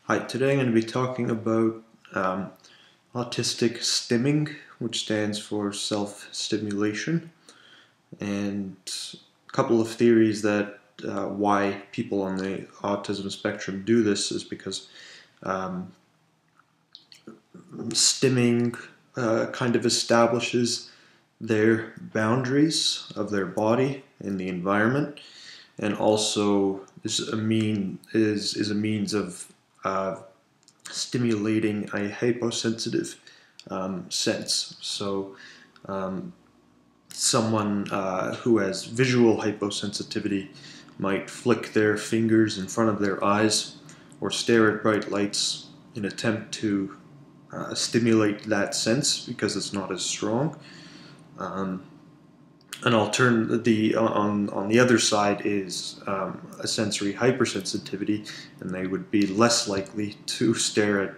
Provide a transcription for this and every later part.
Hi, today I'm going to be talking about autistic stimming, which stands for self-stimulation, and a couple of theories that why people on the autism spectrum do this is because um, stimming kind of establishes their boundaries of their body and the environment, and also is a means of stimulating a hyposensitive sense. So, um, someone who has visual hyposensitivity might flick their fingers in front of their eyes or stare at bright lights in attempt to stimulate that sense because it's not as strong. Um, on the other side is a sensory hypersensitivity, and they would be less likely to stare at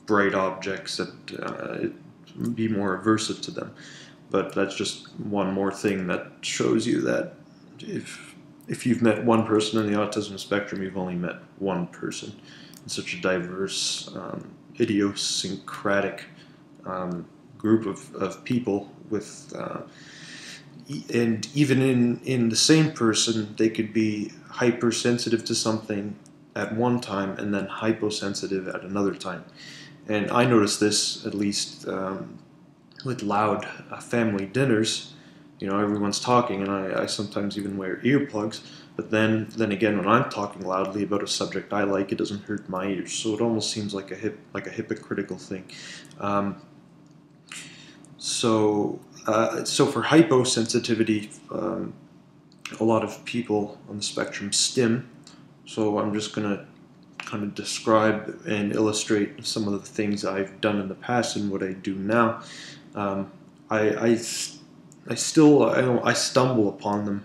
bright objects that be more aversive to them. But that's just one more thing that shows you that if you've met one person in the autism spectrum, you've only met one person. It's such a diverse, idiosyncratic group of people with and even in the same person, they could be hypersensitive to something at one time and then hyposensitive at another time. And I noticed this at least with loud family dinners. You know, everyone's talking, and I sometimes even wear earplugs. But then again, when I'm talking loudly about a subject I like, it doesn't hurt my ears. So it almost seems like a hypocritical thing. Um, so for hyposensitivity, a lot of people on the spectrum stim. So I'm just going to kind of describe and illustrate some of the things I've done in the past and what I do now. Um, I still I stumble upon them.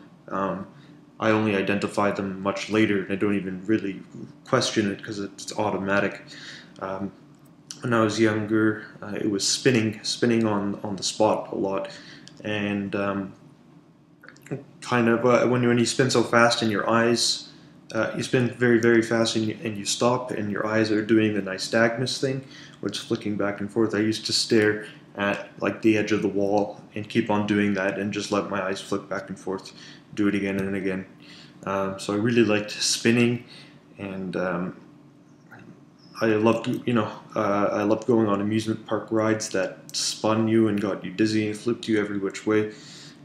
I only identify them much later, and I don't even really question it because it's automatic. Um, when I was younger, it was spinning on the spot a lot, and kind of when you spin so fast and your eyes, you spin very fast and you stop and your eyes are doing the nystagmus thing, which is flicking back and forth. I used to stare at like the edge of the wall and keep on doing that and just let my eyes flick back and forth, do it again and again. So I really liked spinning, and I loved going on amusement park rides that spun you and got you dizzy and flipped you every which way.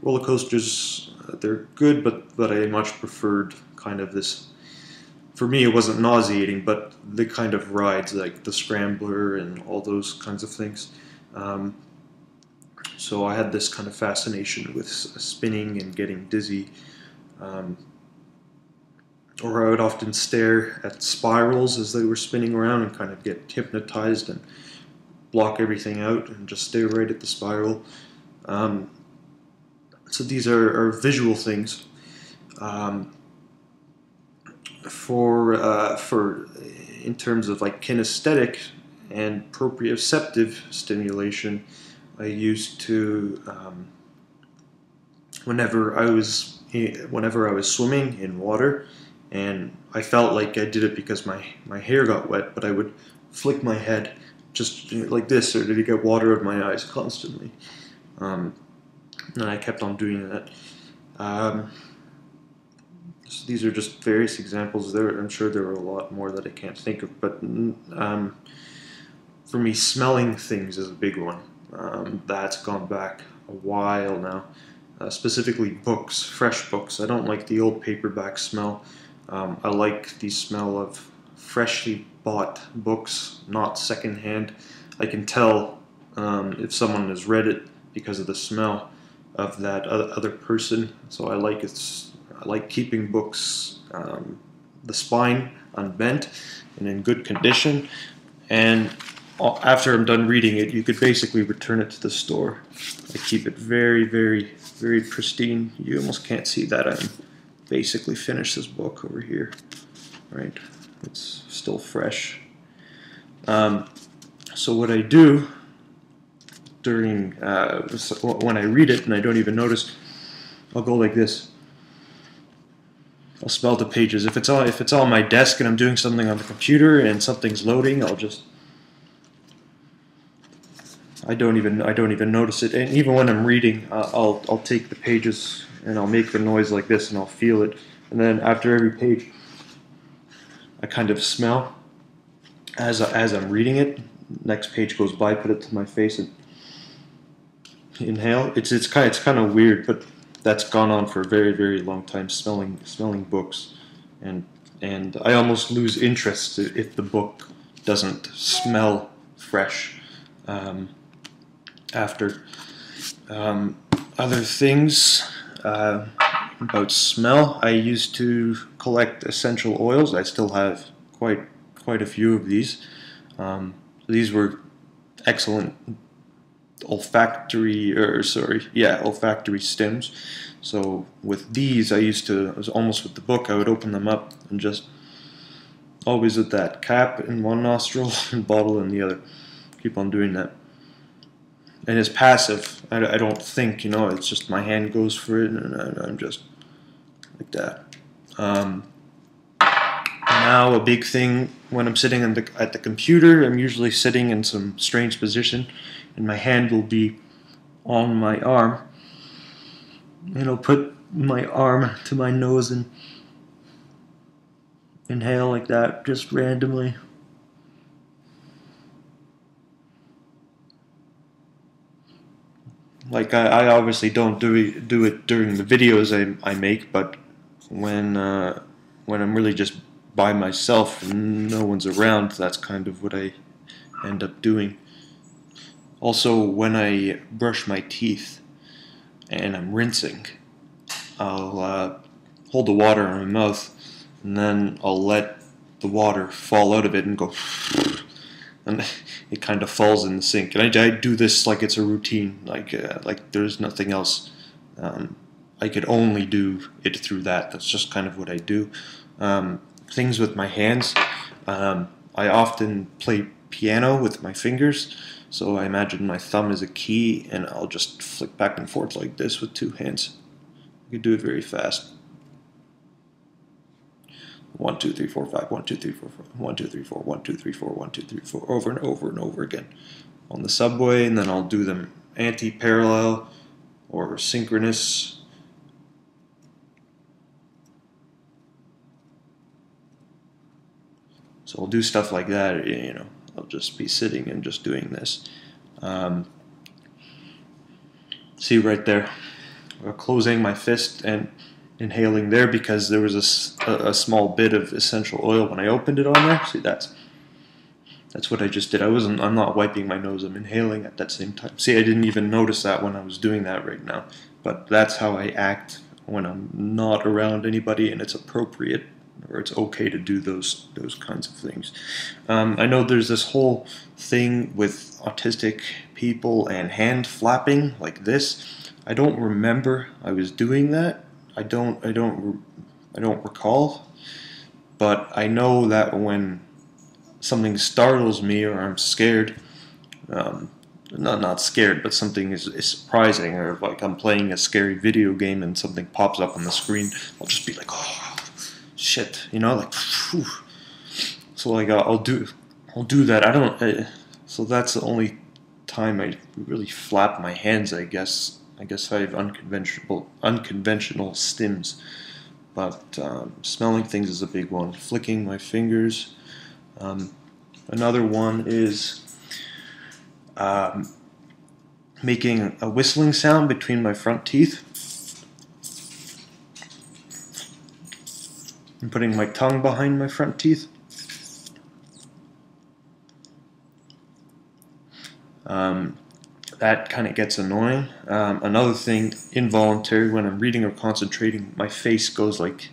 Roller coasters, they're good, but I much preferred kind of this. For me, it wasn't nauseating, but the kind of rides like the Scrambler and all those kinds of things. Um, so I had this kind of fascination with spinning and getting dizzy. Um, or I would often stare at spirals as they were spinning around and kind of get hypnotized and block everything out and just stare right at the spiral. Um, so these are visual things. Um, for in terms of like kinesthetic and proprioceptive stimulation, I used to whenever I was swimming in water, and I felt like I did it because my hair got wet, but I would flick my head just like this, or to get water out of my eyes constantly. Um, and I kept on doing that. Um, so these are just various examples. I'm sure there are a lot more that I can't think of, but for me, smelling things is a big one. That's gone back a while now. Specifically books, fresh books. I don't like the old paperback smell. I like the smell of freshly bought books, not secondhand. I can tell if someone has read it because of the smell of that other person. So I like keeping books, the spine unbent and in good condition. And after I'm done reading it, you could basically return it to the store. I keep it very pristine. You almost can't see that I'm basically finished this book over here. Right? It's still fresh. So what I do during when I read it and I don't even notice, I'll go like this. I'll smell the pages. If it's on my desk and I'm doing something on the computer and something's loading, I don't even notice it. And even when I'm reading, I'll take the pages and I'll make the noise like this and I'll feel it. And then after every page, I kind of smell as I'm reading it. Next page goes by, put it to my face and inhale. It's kind of weird, but that's gone on for a very, very long time. Smelling books, and I almost lose interest if the book doesn't smell fresh after. Other things about smell, I used to collect essential oils. I still have quite a few of these. These were excellent olfactory stims. So with these, it was almost with the book, I would open them up and just always with that cap in one nostril and bottle in the other. Keep on doing that. And it's passive. I don't think, it's just my hand goes for it and I'm just like that. Now a big thing when I'm sitting at the computer, I'm usually sitting in some strange position and my hand will be on my arm. And I'll put my arm to my nose and inhale like that, just randomly. Like I obviously don't do it during the videos I make, but when I'm really just by myself and no one's around, that's kind of what I end up doing. Also, when I brush my teeth and I'm rinsing, I'll hold the water in my mouth and then I'll let the water fall out of it and go, and it kind of falls in the sink. And I do this like it's a routine, like there's nothing else. I could only do it through that. That's just kind of what I do. Things with my hands. I often play piano with my fingers, so I imagine my thumb is a key, and I'll just flick back and forth like this with two hands. You can do it very fast. 1, 2, 3, 4, 5. 1, 2, 3, 4, 5. 1, 2, 3, 4. 1, 2, 3, 4. 1, 2, 3, 4. Over and over and over again on the subway, and then I'll do them anti-parallel or synchronous. So I'll do stuff like that. I'll just be sitting and just doing this. See right there, closing my fist and inhaling there because there was a small bit of essential oil when I opened it on there. See, that's what I just did. I'm not wiping my nose. I'm inhaling at that same time. See, I didn't even notice that when I was doing that right now. But that's how I act when I'm not around anybody and it's appropriate or it's okay to do those kinds of things. I know there's this whole thing with autistic people and hand flapping like this. I don't remember I was doing that. I don't recall, but I know that when something startles me or I'm scared, not scared, but something is surprising, or like I'm playing a scary video game and something pops up on the screen, I'll just be like, oh shit, like, whew. So like I'll do that. So that's the only time I really flap my hands, I guess. I have unconventional stims, but smelling things is a big one. Flicking my fingers. Another one is making a whistling sound between my front teeth and putting my tongue behind my front teeth. That kind of gets annoying. Another thing, involuntary, when I'm reading or concentrating, my face goes like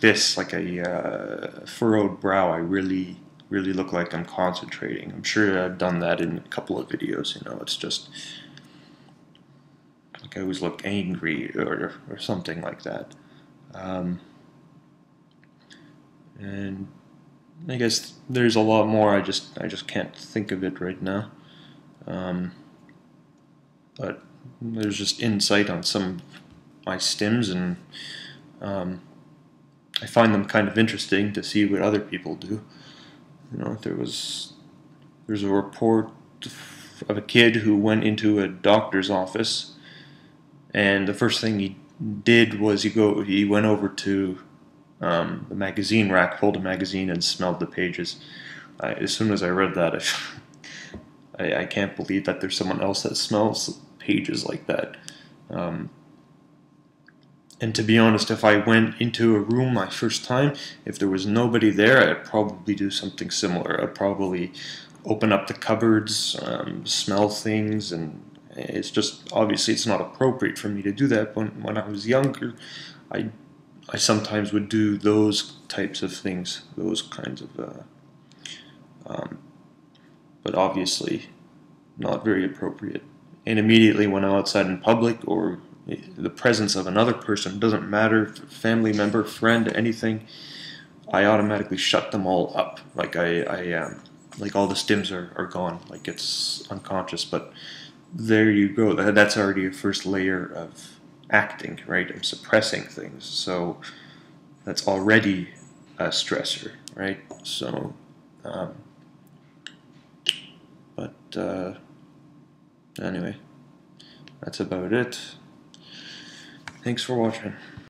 this, like a furrowed brow. I really look like I'm concentrating. I'm sure I've done that in a couple of videos. It's just like I always look angry or something like that. And I guess there's a lot more. I just can't think of it right now. But there's just insight on some of my stims, and I find them kind of interesting to see what other people do. You know, there's a report of a kid who went into a doctor's office, and the first thing he did was he went over to the magazine rack, pulled a magazine, and smelled the pages. As soon as I read that, I can't believe that there's someone else that smells pages like that. Um, and to be honest, if I went into a room my first time, if there was nobody there, I'd probably do something similar. I'd probably open up the cupboards, smell things, and it's just, obviously it's not appropriate for me to do that. When I was younger, I sometimes would do those types of things, those kinds of, but obviously not very appropriate. And immediately when I'm outside in public or the presence of another person, doesn't matter, family member, friend, anything, I automatically shut them all up. Like like all the stims are gone, like it's unconscious. But there you go. That's already a first layer of acting, right? I'm suppressing things, so that's already a stressor, right? So, um, but anyway, that's about it. Thanks for watching.